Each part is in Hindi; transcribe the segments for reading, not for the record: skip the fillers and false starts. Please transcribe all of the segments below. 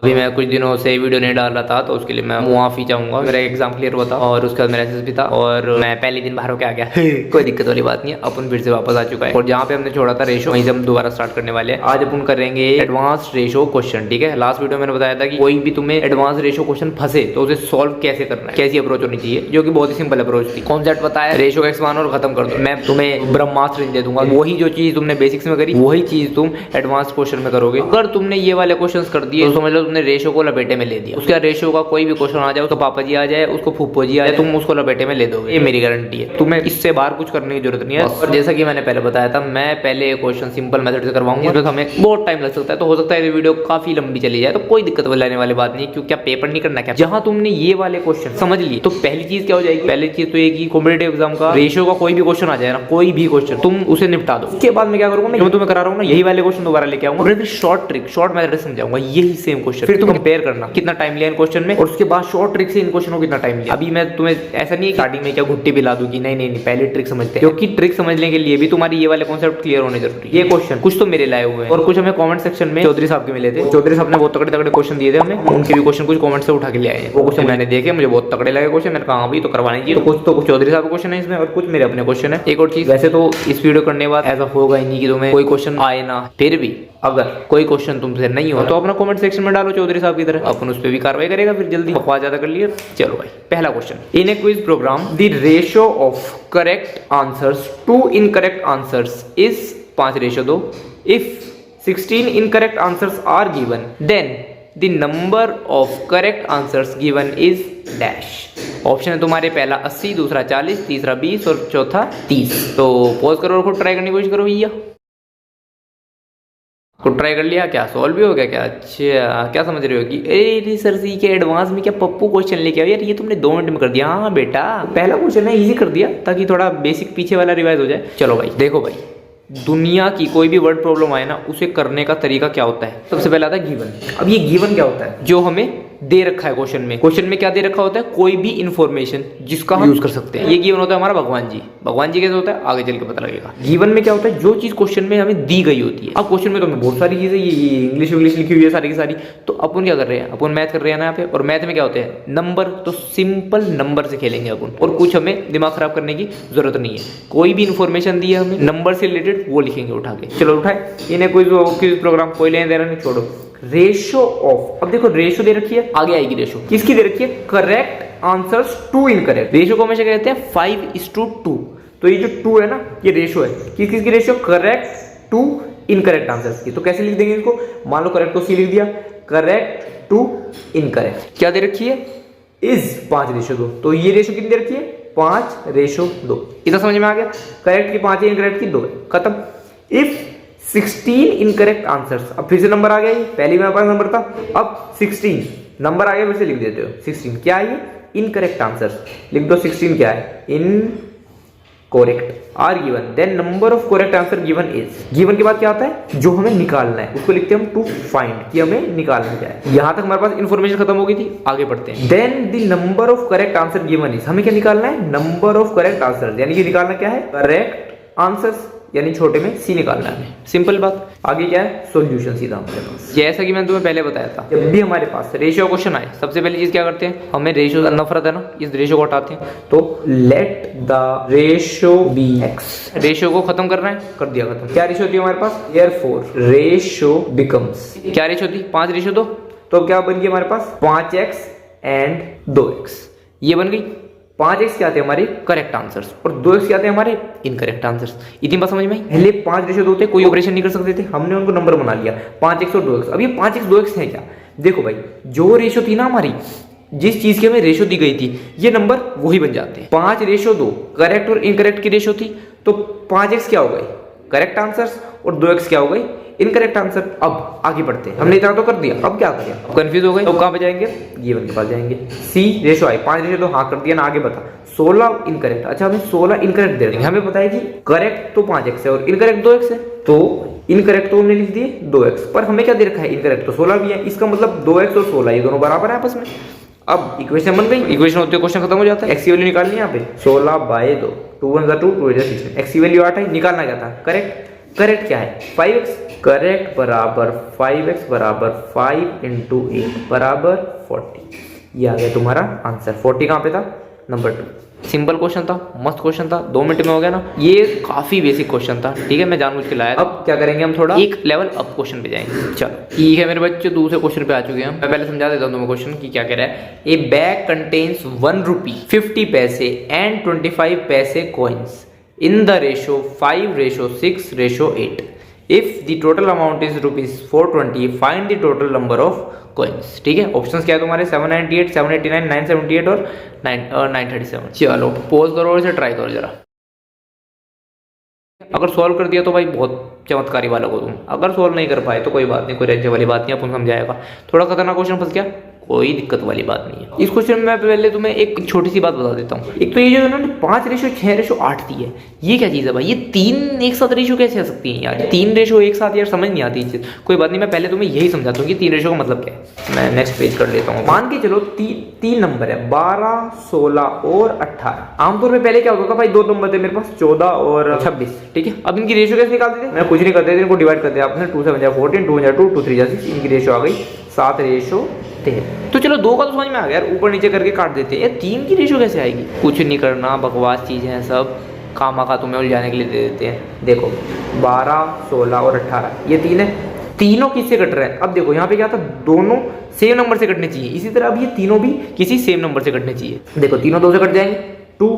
अभी मैं कुछ दिनों से वीडियो नहीं डाल रहा था, तो उसके लिए मैं मुआफी चाहूंगा। मेरा एग्जाम क्लियर हुआ था और उसके बाद मेरा एसएस भी था और मैं पहले दिन बाहर होकर आ गया। कोई दिक्कत वाली बात नहीं है, अपन फिर से वापस आ चुका है और जहाँ पे हमने छोड़ा था रेशो, वहीं से हम दोबारा स्टार्ट करने वाले हैं। आज अपन करेंगे एडवांस रेशो क्वेश्चन। ठीक है, लास्ट वीडियो मैंने बताया था कि कोई भी तुम्हें एडवांस रेशो क्वेश्चन फंसे तो उसे सॉल्व कैसे करना है, कैसी अप्रोच होनी चाहिए, जो कि बहुत ही सिंपल अप्रोच थी। कॉन्सेप्ट बताया, रेशो का एक्सपांड और खत्म कर दो। मैं तुम्हें ब्रह्मास्त्र दे दूंगा, वही जो चीज तुमने बेसिक्स में करी वही चीज तुम एडवांस क्वेश्चन में करोगे। अगर तुमने ये वाले क्वेश्चन कर दिए तो समझ लो तुमने रेशो को लपेटे में ले दिया। उसका रेशो का कोई भी क्वेश्चन आ जाए, उसका पापा जी आ जाए, उसको फूफो जी आ जाए, तुम उसको लपेटे में ले दोगे, ये मेरी गारंटी है। तुम्हें इससे बाहर कुछ करने की जरूरत नहीं है। और जैसा कि मैंने पहले बताया था, मैं पहले क्वेश्चन सिंपल मेथड से करवाऊंगा, इसमें हमें बहुत टाइम लग सकता है, तो हो सकता है ये वीडियो काफी लंबी चली जाए, तो कोई दिक्कत लाने वाली बात नहीं, क्योंकि क्या पेपर नहीं करना क्या। जहां तुमने ये वाले क्वेश्चन समझ लिए तो पहली चीज क्या हो जाएगी, पहली चीज तो ये कि कॉम्पिटिटिव एग्जाम का रेशो का कोई भी क्वेश्चन आ जाए ना, कोई भी क्वेश्चन तुम उसे निपटा दो। उसके बाद मैं क्या करूंगा, मैं तुम्हें करा रहा हूँ ना, यही वाले क्वेश्चन दोबारा लेके आऊंगा, फिर शॉर्ट ट्रिक शॉर्ट मेथड समझाऊंगा, यही सेम क्वेश्चन। फिर तुम कंपेयर करना कितना टाइम लिया इन क्वेश्चन में, और उसके बाद शॉर्ट ट्रिक से इन क्वेश्चन को कितना टाइम लिया। अभी मैं तुम्हें ऐसा नहीं है स्टार्टिंग में क्या घुट्टी भी ला दूंगी, नहीं नहीं नहीं, पहले ट्रिक समझते हैं, क्योंकि ट्रिक समझने के लिए भी तुम्हारी ये वाले कॉन्सेप्ट क्लियर होने जरूरी है। ये क्वेश्चन कुछ तो मेरे लाए हुए हैं और कुछ हमें कमेंट सेक्शन में चौधरी साहब के मिले थे। चौधरी साहब ने बहुत तगड़े तगड़े क्वेश्चन दिए थे हमें, उनके भी क्वेश्चन कुछ कमेंट से उठा के ले आए हैं। वो क्वेश्चन मैंने देखे, मुझे बहुत तगड़े लगे क्वेश्चन, मैंने कहा भी तो करवाने चाहिए। तो कुछ चौधरी साहब क्वेश्चन है इसमें और कुछ मेरे अपने क्वेश्चन है। एक और चीज, वैसे तो इस वीडियो करने के बाद ऐसा होगा ही नहीं कि तुम्हें कोई क्वेश्चन आए ना, फिर भी अगर कोई क्वेश्चन तुमसे नहीं हो तो अपना कमेंट सेक्शन में डालो चौधरी साहब की तरह, अपन उस पर भी कार्रवाई करेगा। फिर जल्दी बकवास ज्यादा कर लिए। चलो भाई, पहला question, in a quiz program the ratio of correct answers to incorrect answers is 5:2। If 16 incorrect answers are given, then the number of correct answers given is dash। Option है तुम्हारे, पहला 80, दूसरा 40, तीसरा 20 और चौथा 30। तो पॉज करो और खुद ट्राई करने की कोशिश करो भैया। खुद ट्राई कर लिया, क्या सॉल्व भी हो गया क्या? अच्छा, क्या समझ रहे हो कि अरे सर जी के एडवांस में क्या पप्पू क्वेश्चन लेके आओ यार, ये तुमने 2 मिनट में कर दिया। हाँ बेटा, पहला क्वेश्चन है इजी कर दिया ताकि थोड़ा बेसिक पीछे वाला रिवाइज हो जाए। चलो भाई देखो भाई, दुनिया की कोई भी वर्ड प्रॉब्लम आए ना, उसे करने का तरीका क्या होता है? सबसे पहले आता है गिवन। अब ये गिवन क्या होता है? जो हमें दे रखा है क्वेश्चन में। क्वेश्चन में क्या दे रखा होता है? कोई भी इंफॉर्मेशन जिसका हम यूज कर सकते हैं। ये गिवन होता है हमारा भगवान जी। भगवान जी कैसे होता है आगे चल के पता लगेगा। गिवन में क्या होता है? जो चीज क्वेश्चन में हमें दी गई होती है। अब क्वेश्चन में तो हमें बहुत सारी चीजें, ये इंग्लिश लिखी हुई है सारी की सारी, तो अपन क्या कर रहे हैं? अपन मैथ कर रहे हैं ना यहाँ पे, और मैथ में क्या होते हैं? नंबर। तो सिंपल नंबर से खेलेंगे अपन, और कुछ हमें दिमाग खराब करने की जरूरत नहीं है। कोई भी इन्फॉर्मेशन दी है हमें नंबर से रिलेटेड, वो लिखेंगे उठा के। चलो उठाए, इन्हें कोई प्रोग्राम कोई लेने देना नहीं, छोड़ो। रेशो ऑफ, अब देखो रेशो दे रखी है, आगे आएगी रेशो किसकी दे रखी है? Correct answers to incorrect. Ratio को हमेशा कहते हैं 5:2। तो ये जो 2 है ना, ये रेशो है किसकी ratio? Correct to incorrect answers की। तो कैसे लिख देंगे इसको? मान लो करेक्ट को सी लिख दिया, करेक्ट टू इनकरेक्ट क्या दे रखी है? इज 5:2। तो ये रेशो कितनी दे रखी है? 5:2। इतना समझ में आ गया? करेक्ट की 5 है, इनकरेक्ट की 2 है, खत्म। इफ 16 इनकरेक्ट आंसर्स, अब फिर से नंबर आ गया, पहले मेरे पास नंबर था, अब 16 नंबर आ गया, फिर से लिख देते हो 16 क्या है? इनकरेक्ट आंसर्स लिख दो। 16 क्या है? Incorrect are given, then number of correct answer given is. Given के बाद क्या आता है? जो हमें निकालना है उसको लिखते हैं हम टू फाइंड, कि हमें निकालना क्या है। यहां तक हमारे पास इंफॉर्मेशन खत्म हो गई थी, आगे बढ़ते हैं। Then the number of correct answer given is, हमें क्या निकालना है? नंबर ऑफ करेक्ट आंसर, यानी कि निकालना क्या है? करेक्ट आंसर्स, यानी छोटे में सी निकालना है। सिंपल बात। आगे क्या है? सॉल्यूशन सीधा हमारे पास। जैसा कि मैंने तुम्हें पहले बताया था, जब भी हमारे पास रेशियो क्वेश्चन आए, सबसे पहली चीज क्या करते हैं? हमें रेशियो से नफरत है ना, इस रेशियो को हटाते हैं। तो let the ratio be X. Ratio को खत्म करना है, कर दिया खत्म। क्या रेशियो थी हमारे पास? देयरफॉर रेशियो बिकम्स, क्या रेशियो थी? 5:2। तो अब क्या बन गई हमारे पास? 5x and 2x। ये बन गई। 5x क्या थे हमारे? करेक्ट आंसर्स, और 2x क्या थे हमारे? Incorrect answers. इतनी बात समझ में आई? पहले 5:2 थे, कोई ऑपरेशन नहीं कर सकते थे, हमने उनको नंबर बना लिया 5x और 2x। अब ये 5x 2x है क्या? देखो भाई, जो रेशो थी ना हमारी, जिस चीज की हमें रेशो दी गई थी, ये नंबर वही बन जाते हैं। 5:2 करेक्ट और इनकरेक्ट की रेशो थी, तो 5x क्या हो गई? करेक्ट आंसर्स, और 2x क्या हो गई? Incorrect answer. अब आगे बढ़ते हैं, हमने इतना तो कर दिया, अब क्या करें? अब कंफ्यूज हो गए, तो कहां पे जाएंगे? गिवन के पास जाएंगे। सी रेशो आई 5:2, हाँ कर दिया ना, आगे बता। 16 इनकरेक्ट। अच्छा, हमें 16 इनकरेक्ट दे देंगे। हमें पता है कि करेक्ट तो 5x है और इनकरेक्ट 2x है, तो इनकरेक्ट तो हमने लिख दिए 2x, पर हमें क्या दे रखा है? इनकरेक्ट तो 16 भी है। इसका मतलब 2x और 16 ये दोनों बराबर है आपस में। अब इक्वेशन बन गई। इक्वेशन होते क्वेश्चन खत्म हो जाता है। एक्स की वैल्यू निकालनी है यहाँ पे 16/2, 2 1 2 2 16। एक्स की वैल्यू 8 है, निकालना क्या था? करेक्ट। करेक्ट क्या है 5x, करेक्ट बराबर 5x बराबर 5 इंटू 8 बराबर 40। ये आ गया तुम्हारा आंसर। 40 कहाँ पे था, नंबर 2। सिंपल क्वेश्चन था, मस्त क्वेश्चन था, 2 मिनट में हो गया ना। ये काफी बेसिक क्वेश्चन था, ठीक है, मैं जानबूझ के लाया। अब क्या करेंगे, हम थोड़ा एक लेवल अप क्वेश्चन पे जाएंगे। चलो ठीक है मेरे बच्चे, दूसरे क्वेश्चन पे आ चुके हैं। मैं पहले समझा देता हूँ तुम्हें क्वेश्चन की क्या कह रहा है। ए बैग कंटेन्स 1 रुपी 50 पैसे एंड 25 पैसे coins in the ratio 5:6:8। If the total amount is ₹420, find the total number of coins. ठीक है, ऑप्शंस क्या है तुम्हारे 798, 789, 978 और 937। चलो पॉज करो और इसे ट्राई करो जरा। अगर सॉल्व कर दिया तो भाई बहुत चमत्कारी वाला हो तुम, अगर सॉल्व नहीं कर पाए तो कोई बात नहीं, कोई रेंज वाली बात नहीं, अपन समझाएगा। थोड़ा खतरनाक क्वेश्चन फंस गया, कोई दिक्कत वाली बात नहीं है। इस क्वेश्चन में मैं पहले तुम्हें एक छोटी सी बात बता देता हूँ। एक तो ये जो इन्होंने 5:6:8 दी है, ये क्या चीज़ है भाई, ये 3 एक साथ रेशो कैसे आ सकती है यार, 3 रेशो एक साथ यार, समझ नहीं आती चीज़। कोई बात नहीं, मैं पहले तुम्हें यही समझाता हूँ कि 3 रेशो का मतलब क्या है। मैं नेक्स्ट पेज कर लेता हूँ। मान के चलो तीन नंबर है 12, 16 और 18। आमतौर पर पहले क्या होता था भाई, 2 नंबर थे मेरे पास 14 और 26। ठीक है, अब इनकी रेशो कैसे निकालते थे, मैं कुछ नहीं करते थे, इनको डिवाइड करते आपने 2 7 14, 2 2, 2 3 6, इनकी रेशो आ गई 7:13। तो चलो 2 का तो समझ में आ गया यार, ऊपर नीचे करके काट देते हैं। 3 की रेशो कैसे आएगी, कुछ नहीं करना, बकवास चीज़ें हैं सब, खामा तुम्हें उलझाने के लिए दे देते हैं। देखो 12, 16 और 18 ये 3 है, तीनों किससे कट रहे हैं। अब देखो यहाँ पे क्या था, दोनों सेम नंबर से कटने चाहिए, इसी तरह अब ये तीनों भी किसी सेम नंबर से कटने चाहिए। देखो तीनों 2 से कट जाएंगे, 2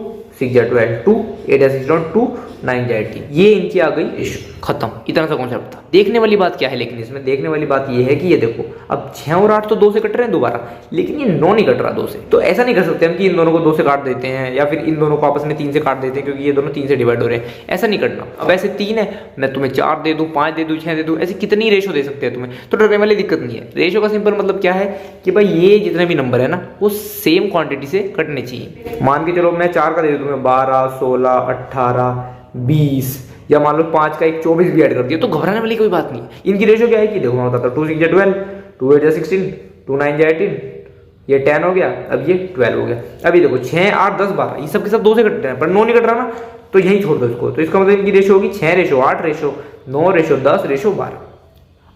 6 12 2, 8 6 2, 9 18, ये इनकी आ गई रेशो, खत्म। इतना सा कॉन्सेप्ट था। देखने वाली बात क्या है, लेकिन इसमें देखने वाली बात ये है कि ये देखो अब 6 और 8 तो 2 से कट रहे हैं दोबारा, लेकिन ये 9 नहीं कट रहा 2 से। तो ऐसा नहीं कर सकते हम कि इन दोनों को 2 से काट देते हैं या फिर इन दोनों को आपस में 3 से काट देते हैं, क्योंकि ये दोनों 3 से डिवाइड हो रहे हैं। ऐसा नहीं करना। अब ऐसे 3 है, मैं तुम्हें 4 दे दूं, 5 दे दूं, 6 दे दूं, ऐसे कितनी रेशो दे सकते हैं तुम्हें, तो डरने वाली दिक्कत नहीं है। रेशो का सिंपल मतलब क्या है कि भाई ये जितने भी नंबर है ना, वो सेम क्वांटिटी से कटने चाहिए। मान के चलो मैं 4 का दे दूं तुम्हें, 12, 16, 18, 20, या मान लो 5 का एक 24 भी ऐड कर दिया, तो घबराने वाली कोई बात नहीं। इनकी रेशो क्या है कि देखो मैं बताता हूँ, 2 6 12, 2 8 16, 2 9 18, ये 10 हो गया, अब ये 12 हो गया। अभी देखो 6 8 10 12 ये सब के सब 2 से कट रहे हैं, पर 9 नहीं कट रहा ना, तो यही छोड़ दो इसको। तो इसका मतलब इनकी रेशो होगी 6:8:9:10:12।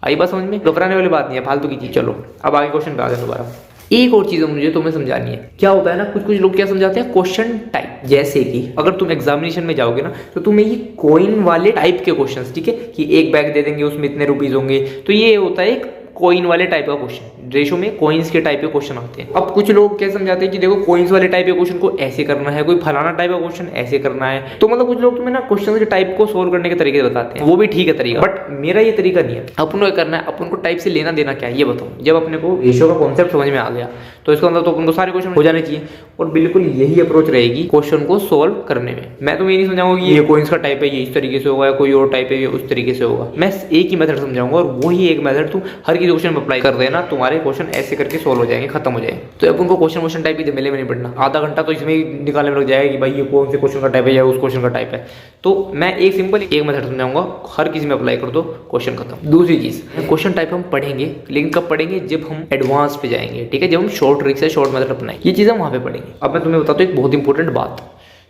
आई बात समझ में, घबराने वाली बात नहीं है, फालतू की चीज। चलो अब आगे क्वेश्चन पे आ जाए दोबारा। एक और चीज मुझे तुम्हें समझानी है। क्या होता है ना, कुछ लोग क्या समझाते हैं, क्वेश्चन टाइप। जैसे कि अगर तुम एग्जामिनेशन में जाओगे ना, तो तुम्हें ये कॉइन वाले टाइप के क्वेश्चंस, ठीक है, कि एक बैग दे देंगे उसमें इतने रुपीज होंगे, तो ये होता है एक कॉइन वाले टाइप का क्वेश्चन। रेशो में कॉइन्स के टाइप के क्वेश्चन आते हैं। अब कुछ लोग क्या समझाते हैं कि देखो कॉइन्स वाले टाइप के क्वेश्चन को ऐसे करना है, कोई फलाना टाइप का क्वेश्चन ऐसे करना है। तो मतलब कुछ लोग तुम्हें ना क्वेश्चन के टाइप को सोल्व करने के तरीके बताते हैं, वो भी ठीक है तरीका, बट मेरा ये तरीका नहीं है। अपन को करना है, अपन को टाइप से लेना देना क्या है ये बताओ। जब अपने को रेशो का कॉन्सेप्ट समझ में आ गया, तो इसका मतलब तो अपन को सारे क्वेश्चन हो जाने चाहिए, और बिल्कुल यही अप्रोच रहेगी क्वेश्चन को सोल्व करने में। मैं तुम्हें ये नहीं समझाऊंगा कि ये कॉइन्स का टाइप है ये इस तरीके से होगा, कोई और टाइप है ये उस तरीके से होगा। मैं एक ही मेथड समझाऊंगा, और वही एक मेथड तुम हर किसी क्वेश्चन में अप्लाई कर देना, तुम्हारे क्वेश्चन ऐसे करके सोल्व हो जाएंगे, खत्म हो जाएंगे। तो अब उनको क्वेश्चन टाइप की झमेले में नहीं पड़ना, आधा घंटा तो इसमें ही निकालने में लग जाएगा कि भाई ये कौन से क्वेश्चन का टाइप है या उस क्वेश्चन का टाइप है। तो मैं एक सिंपल एक मेथड समझाऊंगा, हर किसी में अप्लाई कर दो, क्वेश्चन खत्म। दूसरी चीज, क्वेश्चन टाइप हम पढ़ेंगे, लेकिन कब पढ़ेंगे, जब हम एडवांस पे जाएंगे, ठीक है, जब हम शॉर्ट ट्रिक्स है, शॉर्ट मेथड अपनाएंगे, ये चीजें हम वहां पे पढ़ेंगे। अब मैं तुम्हें बताता हूँ एक बहुत इंपॉर्टेंट बात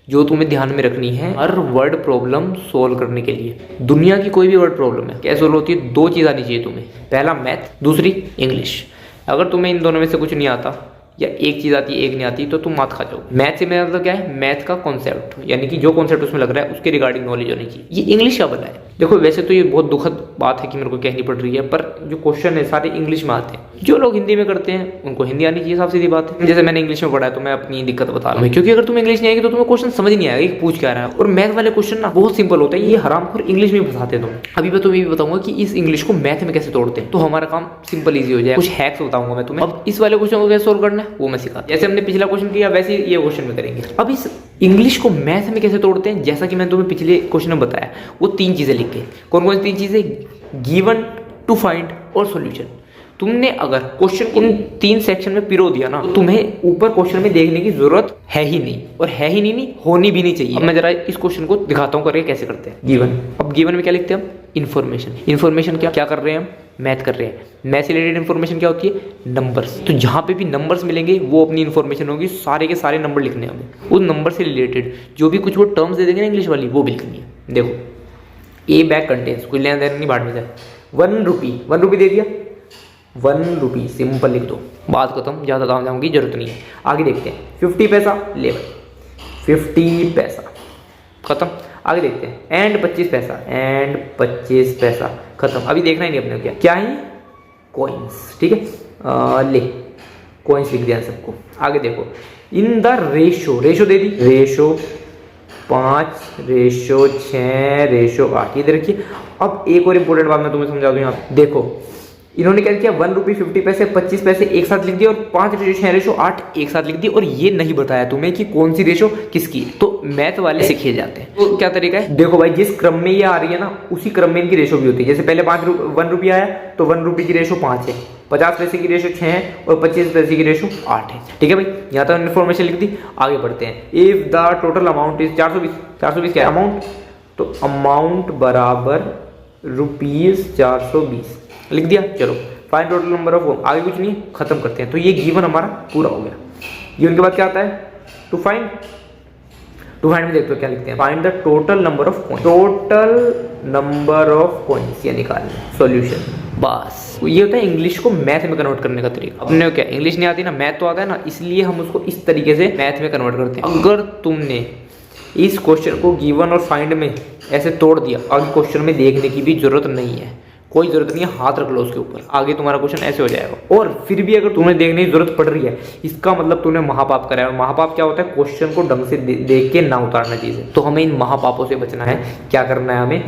जो तुम्हें ध्यान में रखनी है हर वर्ड प्रॉब्लम सोल्व करने के लिए। दुनिया की कोई भी वर्ड प्रॉब्लम है कैसे सोल्व होती है, 2 चीज आनी चाहिए तुम्हें, पहला मैथ, दूसरी इंग्लिश। अगर तुम्हें इन दोनों में से कुछ नहीं आता, या एक चीज आती है एक नहीं आती, तो तुम मात खा जाओ। मैथ से मेरा मतलब क्या है, मैथ का कॉन्सेप्ट, यानी कि जो कॉन्सेप्ट उसमें लग रहा है उसके रिगार्डिंग नॉलेज होनी चाहिए। ये इंग्लिश का बना है। देखो वैसे तो ये बहुत दुखद बात है कि मेरे को कहनी पड़ रही है, पर जो क्वेश्चन है सारे इंग्लिश में आते हैं। जो लोग हिंदी में करते हैं उनको हिंदी आनी चाहिए, साफ सीधी बात है। जैसे मैंने इंग्लिश में पढ़ा है तो मैं अपनी दिक्कत बता रहा हूँ, क्योंकि अगर तुम्हें इंग्लिश नहीं आएगी तो तुम्हें क्वेश्चन समझ नहीं आएगा कि पूछ क्या रहा है। और मैथ वाले क्वेश्चन ना बहुत सिंपल होता है, ये हरामखोर इंग्लिश में फंसाते तुम। अभी मैं तुम्हें बताऊंगा कि इस इंग्लिश को मैथ में कैसे तोड़ते हैं, तो हमारा काम सिंपल ईजी हो जाए। कुछ हैक्स बताऊंगा मैं तुम्हें। अब इस वाले क्वेश्चन को कैसे सोल्व करना है वो मैं सिखाता। जैसे हमने पिछला क्वेश्चन किया वैसे ये क्वेश्चन में करेंगे। अब इस इंग्लिश को मैथ में कैसे तोड़ते हैं, जैसा कि मैंने तुम्हें पिछले क्वेश्चन में बताया, वो 3 चीजें लिख के। कौन कौन सी 3 चीजें, गिवन, टू फाइंड और सॉल्यूशन। तुमने अगर क्वेश्चन इन 3 सेक्शन में पिरो दिया ना, तो तुम्हें ऊपर क्वेश्चन में देखने की जरूरत है ही नहीं, और है ही नहीं होनी भी नहीं चाहिए। अब मैं जरा इस क्वेश्चन को दिखाता हूँ करके कैसे करते हैं। गिवन, अब गिवन में क्या लिखते हैं हम, इन्फॉर्मेशन। इन्फॉर्मेशन क्या कर रहे हैं हम, मैथ कर रहे हैं। मैथ से रिलेटेड इन्फॉर्मेशन क्या होती है, नंबर्स। तो जहाँ पे भी नंबर्स मिलेंगे वो अपनी इन्फॉर्मेशन होगी, सारे के सारे नंबर लिखने हैं हमें। उस नंबर से रिलेटेड जो भी कुछ वो टर्म्स दे देंगे ना इंग्लिश वाली, वो भी लिखनी है। देखो ए बैग कंटेन्स, कोई लेना देना नहीं, बाहर में जाए। 1 रुपी दे दिया, 1 रुपी सिंपल लिख दो, बात खत्म, ज़्यादा दाम जाम की जरूरत नहीं है। आगे देखते हैं 50 पैसा, ले भाई 50 पैसा खत्म। आगे देखते हैं एंड 25 पैसा खत्म। अभी देखना ही नहीं अपने क्या है, कॉइन्स, ठीक है। ले कॉइन्स लिख दिया सबको। आगे देखो in the ratio they the, ratio 5, ratio 6, ratio 8, ये दे रखिए। अब एक और इंपॉर्टेंट बात मैं तुम्हें समझा दूं, यहाँ देखो इन्होंने क्या किया, 1 रुपी 50 पैसे 25 पैसे एक साथ लिख दिया और 5 रेशो 6 रेशो 8 एक साथ लिख दिया, और ये नहीं बताया तुम्हें कि कौन सी रेशो किसकी है। तो मैथ वाले सीखे जाते हैं। तो क्या तरीका है, देखो भाई जिस क्रम में ये आ रही है ना उसी क्रम में इनकी रेशो भी होती है। जैसे पहले 1 रुपया आया तो 1 रुपी की रेशो 5 है, 50 पैसे की रेशो 6 है और 25 पैसे की रेशो 8 है, ठीक है भाई। यहाँ तक इन्फॉर्मेशन लिख दी। आगे बढ़ते हैं, if the total amount is 420 क्या अमाउंट, तो अमाउंट बराबर ₹420 लिख दिया। चलो find total number of home, आगे कुछ नहीं, खत्म करते हैं। तो ये गिवन हमारा पूरा हो गया। गिवन के बाद क्या आता है, टू फाइंड में देखते हो क्या लिखते हैं, find the total number of coins, ये निकालना सॉल्यूशन। बस ये होता है इंग्लिश को मैथ में कन्वर्ट करने का तरीका। अपने को क्या इंग्लिश नहीं आती ना, मैथ तो आता है ना, इसलिए हम उसको इस तरीके से मैथ में कन्वर्ट करते हैं। अगर तुमने इस क्वेश्चन को गिवन और फाइंड में ऐसे तोड़ दिया, आगे क्वेश्चन में देखने की भी जरूरत नहीं है, कोई जरूरत नहीं है, हाथ रख लो उसके ऊपर, आगे तुम्हारा क्वेश्चन ऐसे हो जाएगा। और फिर भी अगर तुम्हें देखने की जरूरत पड़ रही है, इसका मतलब तुमने महापाप करा है। और महापाप क्या होता है, क्वेश्चन को ढंग से देख के ना उतारना चीजें। तो हमें इन महापापों से बचना है। क्या करना है,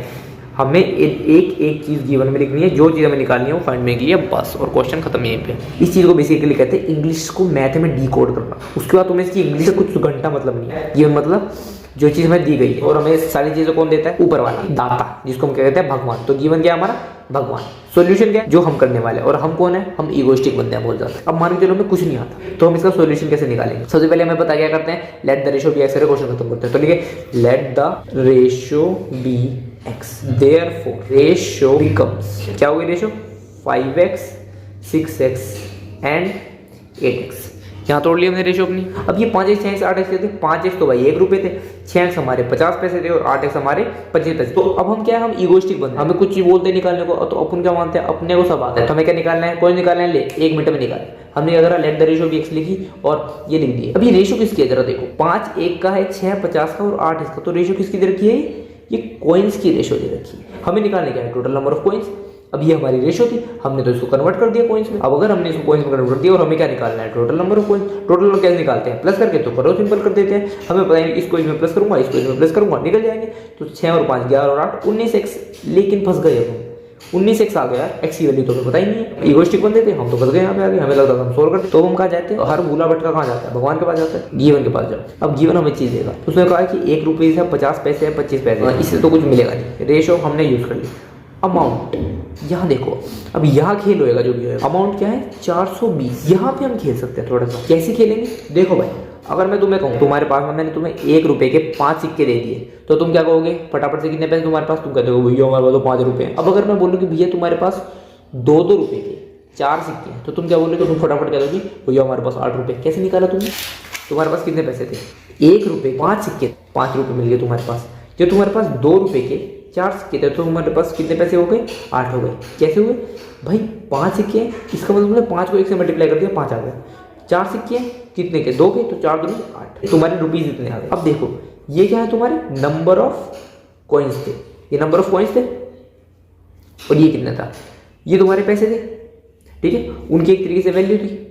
हमें एक चीज गिवन में लिखनी है, जो चीज हमें निकालनी है वो फाइंड में लिखनी है, बस, और क्वेश्चन खत्म यहीं पे। इस चीज को बेसिकली कहते हैं इंग्लिश को मैथ में डिकोड करना। उसके बाद तुम्हें इसकी इंग्लिश से कुछ घंटा मतलब नहीं है। गिवन मतलब जो चीज हमें दी गई है, और हमें सारी चीजें कौन देता है, ऊपर वाला दाता, जिसको हम क्या कहते हैं, भगवान। तो गिवन क्या है हमारा, भगवान। सॉल्यूशन क्या है, जो हम करने वाले हैं। और हम कौन है, हम इगोइस्टिक बंदे हैं बहुत ज्यादा। अब मान के चलो हमें कुछ नहीं आता, तो हम इसका सॉल्यूशन कैसे निकालेंगे। सबसे पहले हमें पता क्या करते हैं, let the ratio be X, question खत्म करते हैं। तो लिखे let the ratio be X, therefore ratio becomes, क्या होगी ratio, 5x 6x and 8x। यहाँ तोड़ लिया हमने रेशो अपनी। अब ये 5x 6x 8x थे, 5x तो भाई 1 रुपये थे, 6x हमारे 50 पैसे थे और 8x हमारे 25 पैसे। तो अब हम क्या है, हम इगोइस्टिक बनते हैं, हमें कुछ चीज बोलते निकालने को, तो अपन क्या मानते हैं, अपने को सब आता है। तो हमें क्या निकालना है, कौन निकालना है, ले 1 मिनट में निकाल। हमने क्या करा, let the ratio be X लिखी और ये लिख दिए। अब ये रेशो किसकी है जरा देखो, 5 1 का है, 6 50 का और 8 इसका। तो रेशो किसकी दे रखी है, ये कॉइन्स की रेशो दे रखी है। हमें निकालने क्या है, टोटल नंबर ऑफ कॉइन्स। अब ये हमारी रेशो थी, हमने तो इसको कन्वर्ट कर दिया कॉइन्स में। अब अगर हमने इसको कॉइन्स में कन्वर्ट कर दिया और हमें क्या निकालना है, total number of coins. Total number कैसे निकालते हैं, प्लस करके, तो करो सिंपल कर देते हैं। हमें पता है इसको इसमें प्लस करूंगा, इसको इसमें प्लस करूंगा, निकल जाएंगे। तो 6 और 5 11 और 8 19x। लेकिन फंस गए हम, 19x आ गया, x की वैल्यू तो हमें पता ही नहीं है, इगोइस्टिक बन देते हम तो फंस गए यहाँ पे आगे। हमें लगता था हम सोल्व करते, तो हम कहाँ जाते हैं, हर भूला भटका कहाँ जाता है, भगवान के पास जाता है, गिवन के पास जाओ। अब गिवन हमें चीज देगा, उसने कहा कि 1 रुपये से 50 पैसे है, 25 पैसे, इससे तो कुछ मिलेगा नहीं। रेशो हमने यूज कर ली। अमाउंट, यहाँ देखो, अब यहाँ खेल होएगा जो भी है। अमाउंट क्या है, 420। यहाँ पे हम खेल सकते हैं थोड़ा सा। कैसे खेलेंगे, देखो भाई, अगर मैं तुम्हें कहूँ तुम्हारे पास में मैंने तुम्हें 1 रुपये के 5 सिक्के दे दिए, तो तुम क्या कहोगे, फटाफट से कितने पैसे तुम्हारे पास, तुम कहते हो भैया हमारे पास तो 5 रुपये। अब अगर मैं बोलूँ कि भैया तुम्हारे पास 2 रुपये के 4 सिक्के हैं, तो तुम क्या बोलोगे, तुम फटाफट कह दोगे भैया हमारे पास 8 रुपये। कैसे निकाला तुमने, तुम्हारे पास कितने पैसे थे, 1 रुपये 5 सिक्के, 5 रुपये मिल गए तुम्हारे पास। जो तुम्हारे पास 2 रुपये के 4 सिक्के थे, तो तुम्हारे पास कितने पैसे हो गए, 8 हो गए। कैसे हुए भाई, 5 सिक्के, इसका मतलब तुमने 5 को 1 से मल्टीप्लाई कर दिया, 5 आ गए। 4 सिक्के कितने के, 2 के, तो 4 दूनी 8, तुम्हारे रुपीज इतने आ गए। अब देखो ये क्या है, तुम्हारे नंबर ऑफ कॉइन्स थे, ये नंबर ऑफ कॉइन्स थे, और ये कितना था, ये तुम्हारे पैसे थे, ठीक है, उनकी एक तरीके से वैल्यू थी।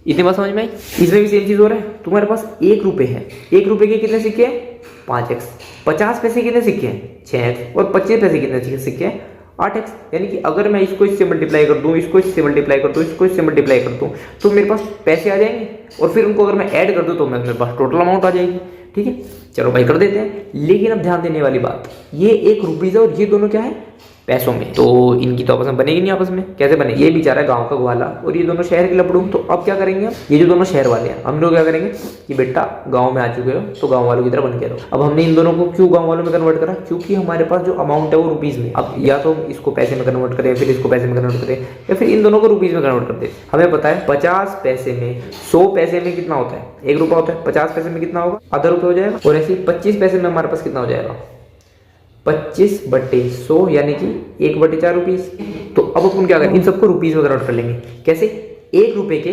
इतनी बात समझ में आई। इसमें भी सेम चीज हो रहा है, तुम्हारे पास 1 रुपये है, 1 रुपये के कितने सिक्के हैं, 5x। 50 पैसे कितने सिक्के हैं, 6x। और 25 पैसे कितने सिक्के हैं, 8x। यानी कि अगर मैं इसको इससे मल्टीप्लाई कर दूं, इसको इससे मल्टीप्लाई कर दूं, इसको इससे मल्टीप्लाई कर दूं, तो मेरे पास पैसे आ जाएंगे, और फिर उनको अगर मैं ऐड कर दूं तो मेरे पास टोटल अमाउंट आ जाएगी। ठीक है, चलो भाई कर देते हैं। लेकिन अब ध्यान देने वाली बात, ये 1 रुपीज़ है और ये दोनों क्या है, पैसों में, तो इनकी तो आपस में बनेगी नहीं। आपस में कैसे बने, ये बेचारा गांव का ग्वाला और ये दोनों शहर के लपड़ू। तो अब क्या करेंगे, ये जो दोनों शहर वाले हैं, हम लोग क्या करेंगे कि बेटा गांव में आ चुके हो तो गांव वालों की तरह बन के रहो। अब हमने इन दोनों को क्यों गांव वालों में कन्वर्ट करा, क्योंकि हमारे पास जो अमाउंट है वो रुपीज़ में। अब या तो हम इसको पैसे में कन्वर्ट करें, फिर इसको पैसे में कन्वर्ट करें, या फिर इन दोनों को रुपीज़ में कन्वर्ट कर दे। हमें पता है 50 पैसे में 100 पैसे में कितना होता है, 1 रुपया होता है। 50 पैसे में कितना होगा, आधा रुपये हो जाएगा। और ऐसे 25 पैसे में हमारे पास कितना हो जाएगा, 25/100 यानी कि 1/4 रुपीज। तो अब अपन क्या करें, इन सबको रुपीज में कन्वर्ट कर लेंगे। कैसे? 1 रुपए के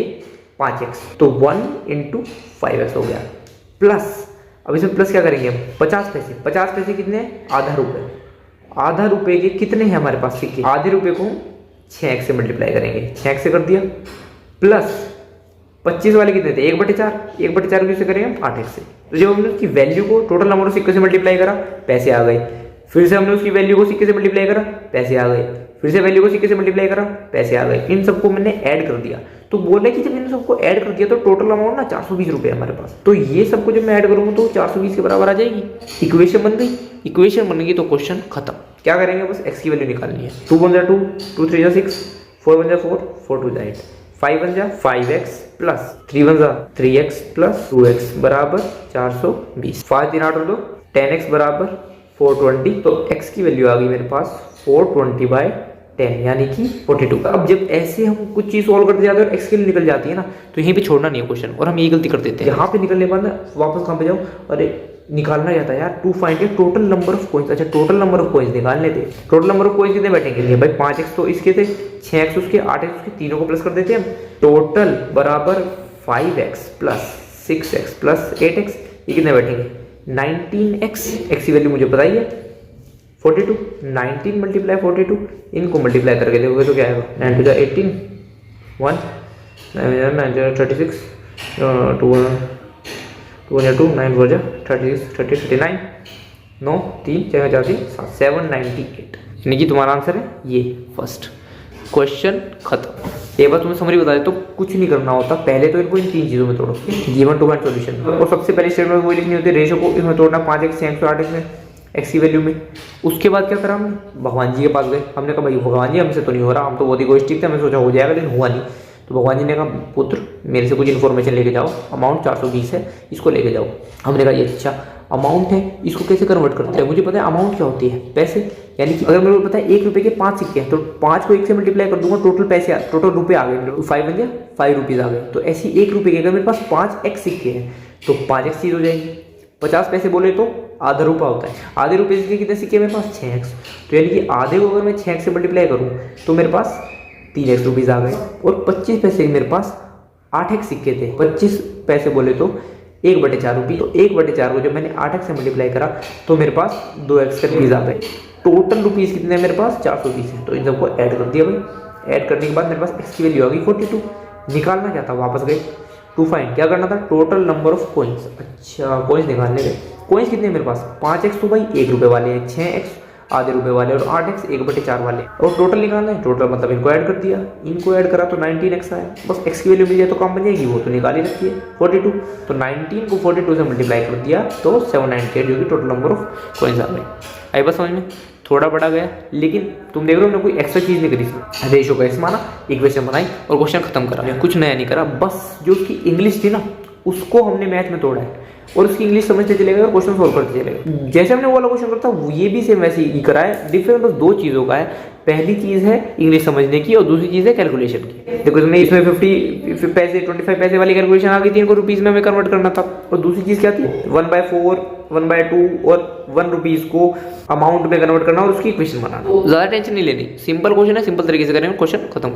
5x, तो 1 × 5x हो गया। प्लस, अब इसमें प्लस क्या करेंगे हम, 50 पैसे। 50 पैसे कितने हैं? आधा रुपए। आधा रुपए के कितने हैं हमारे पास सिक्के? आधे रुपए को 6x से मल्टीप्लाई करेंगे, 6x से कर दिया। प्लस 25 वाले कितने थे? 1/4। 1/4 किससे करेंगे? 8x से। तो जब हमने उसकी वैल्यू को टोटल नंबर ऑफ सिक्के से मल्टीप्लाई करा, पैसे आ गए। फिर से हमने उसकी वैल्यू को सिक्के से मल्टीप्लाई करा, पैसे आ गए। फिर से वैल्यू को सिक्के से मल्टीप्लाई करा, पैसे आ गए। इन सबको मैंने ऐड कर दिया। तो बोला कि जब इन सबको ऐड कर दिया तो टोटल अमाउंट ना 420 रुपये हमारे पास। तो ये सबको जब मैं ऐड करूंगा तो 420 के बराबर आ जाएगी। इक्वेशन बन गई। इक्वेशन बन गई तो क्वेश्चन खत्म। क्या करेंगे? बस x की वैल्यू निकालनी है। 2 × 1 = 2, 2 × 3 = 6, 4 × 1 = 4, 4 × 2 = 8, 5 × 1 = 5x plus 3 × 1 = 3x plus 2x बराबर 420। 5 × 3 = 8 और 2 10x बराबर 420। तो x की वैल्यू आ गई मेरे पास 420/10 यानी कि 42। अब जब ऐसे हम कुछ चीज सॉल्व करते जाते हैं और x की वैल्यू निकल जाती है ना, तो यहीं पे छोड़ना नहीं है क्वेश्चन, और हम यही गलती कर देते हैं। यहाँ पे निकलने के बाद ना वापस कहाँ पे जाओ, अरे निकालना जाता है यार, to find total number of coins. अच्छा, टोटल नंबर ऑफ कॉइंस निकालने थे। टोटल नंबर ऑफ कॉइंस कितने बैठेंगे भाई? 5x तो इसके थे, 6x उसके, 8x उसके, तीनों को प्लस कर देते हैं। टोटल बराबर 5x plus 6x plus 8x, ये कितने बैठेंगे? 19x। x की वैल्यू मुझे पता ही है 42। 19 × 42, इनको मल्टीप्लाई करके देखोगे तो क्या आएगा? 9 × 2 = 18, 1 9 × 36, 2 × 2 9 × 36, 30 39, 9 3 4 4 3 7 798। यानी कि तुम्हारा आंसर है ये फर्स्ट। क्वेश्चन खत्म। एक बार तुम्हें समरी बता दे तो कुछ नहीं करना होता, पहले तो इनको इन 3 चीजों में तोड़ो, गिवन टू फाइंड सॉल्यूशन। और सबसे पहले स्टेटमेंट वही लिखनी होती है, रेशो को इसमें तोड़ना, 5x 6x 8x में x की वैल्यू में। उसके बाद क्या करा हमने? भगवान जी के पास गए। हमने कहा भाई भगवान जी हमसे तो नहीं हो रहा, हम तो बहुत इगोइस्टिक थे, हमने सोचा हो जाएगा लेकिन हुआ नहीं। तो भगवान जी ने कहा पुत्र मेरे से कुछ इन्फॉर्मेशन लेके जाओ, अमाउंट 420 है, इसको लेके जाओ। हमने कहा ये अच्छा अमाउंट है, इसको कैसे कन्वर्ट करते हैं? मुझे पता है अमाउंट क्या होती है, पैसे। यानी कि अगर मेरे को पता है 1 रुपए के 5 सिक्के हैं तो 5 को 1 से मल्टीप्लाई कर दूंगा, टोटल पैसे टोटल रुपए आ गए, 5 × 5 रुपीज आ गए। तो ऐसे 1 रुपए के अगर मेरे पास 5x सिक्के हैं तो 5x चीज हो जाएगी। 50 पैसे बोले तो आधा रुपया होता है, आधे रुपये के कितने सिक्के मेरे पास? 6x। तो यानी कि आधे को अगर मैं 6x से मल्टीप्लाई करूँ तो मेरे पास 3x रुपीज़ आ गए। और 25 पैसे मेरे पास 8x सिक्के थे, 25 पैसे बोले तो 1/4 रुपये। तो 1/4 को जब मैंने 8x से मल्टीप्लाई करा तो मेरे पास 2x रुपीज़ आ गए। टोटल रुपीज़ कितने मेरे पास? 420 है। तो इन सबको ऐड कर दिया भाई। ऐड करने के बाद मेरे पास x की वैल्यू आ गई 42। निकालना क्या था? वापस गए टू फाइंड, क्या करना था? Total number of coins. अच्छा, कॉइन्स निकालने गए। कॉइन्स कितने मेरे पास? 5x तो भाई 1 रुपये वाले हैं, 6x आधे रुपये वाले, और 8x 1/4 वाले। और टोटल निकालना है, टोटल मतलब इनको ऐड कर दिया, इनको ऐड करा तो 19x आया। बस x की वैल्यू मिल जाए तो काम बन जाएगी, वो तो निकाल ही रखी है 42। तो 19 को 42 से मल्टीप्लाई कर दिया तो 798 जो कि टोटल नंबर ऑफ कॉइन्स आ गए। आई बस समझ में? थोड़ा बड़ा गया, लेकिन तुम देख रहे हो हमने कोई एक्स्ट्रा चीज नहीं करी इसमें। रेशो का माना, इक्वेशन बनाई और क्वेश्चन खत्म करा, कुछ नया नहीं करा। बस जो उसकी इंग्लिश थी ना उसको हमने मैथ में तोड़ा है और उसकी इंग्लिश समझते चले गए और क्वेश्चन सोल्व करते चले गए। जैसे हमने वो वाला क्वेश्चन करता वो ये भी सेम वैसे ही करा है। डिफरेंस बस 2 चीज़ों का है। पहली चीज़ है इंग्लिश समझने की और दूसरी चीज़ है कैलकुलेशन की। देखो इसमें 50 पैसे 25 पैसे वाली कैलकुलेशन आ गई थी, इनको रुपीज़ में हमें कन्वर्ट करना था। और दूसरी चीज़ क्या थी? 1/4, 1/2 और 1 रुपीज़ को अमाउंट में कन्वर्ट करना और उसकी इक्वेशन बनाना। ज़्यादा टेंशन नहीं लेनी, सिंपल क्वेश्चन है, सिंपल तरीके से करेंगे, क्वेश्चन खत्म।